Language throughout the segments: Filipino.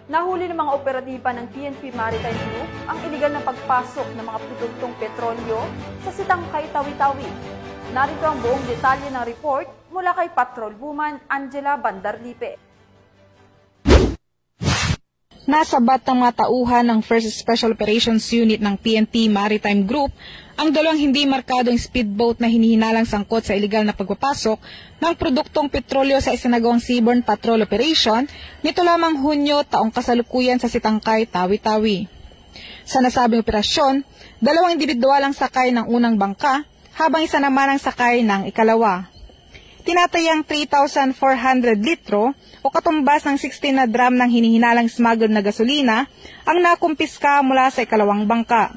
Nahuli ng mga operatiba ng PNP Maritime Group ang iligal na pagpasok ng mga produktong petrolyo sa Sitangkay, Tawi-Tawi. Narito ang buong detalye ng report mula kay Patrol Woman Angela Bandarlipe. Nasabat ng mga tauhan ng 1st Special Operations Unit ng PNP Maritime Group ang dalawang hindi markadong speedboat na hinihinalang sangkot sa iligal na pagpapasok ng produktong petrolyo sa isinagawang seaborne patrol operation nito lamang Hunyo taong kasalukuyan sa Sitangkay, Tawi-Tawi. Sa nasabing operasyon, dalawang individual ang sakay ng unang bangka habang isa naman ang sakay ng ikalawa. Tinatayang 3,400 litro o katumbas ng 16 na drum ng hinihinalang smuggled na gasolina ang nakumpiska mula sa ikalawang bangka.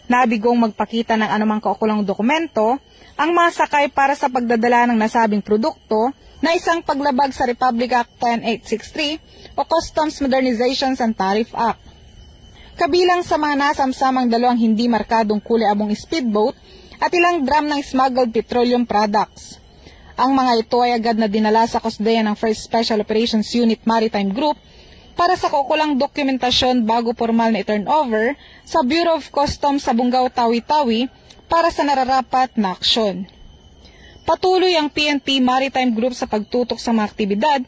Nabigong magpakita ng anumang kaukulang dokumento ang mga sakay para sa pagdadala ng nasabing produkto na isang paglabag sa Republic Act 10863 o Customs Modernizations and Tariff Act. Kabilang sa mga nasamsamang dalawang hindi markadong kulay-abong speedboat at ilang drum ng smuggled petroleum products. Ang mga ito ay agad na dinala sa kusdeya ng 1st Special Operations Unit Maritime Group para sa kaukulang dokumentasyon bago formal na i-turnover sa Bureau of Customs sa Bungaw, Tawi-Tawi para sa nararapat na aksyon. Patuloy ang PNP Maritime Group sa pagtutok sa mga aktibidad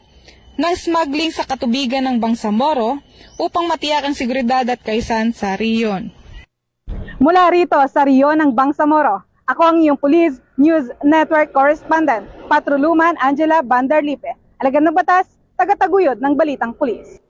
ng smuggling sa katubigan ng Bangsamoro upang matiyak ang seguridad at kaisan sa riyon. Mula rito sa riyon ng Bangsamoro, ako ang iyong Police News Network Correspondent, Patrol Woman Angela Bandarlipe. Alagad ng batas, tagataguyod ng balitang pulis.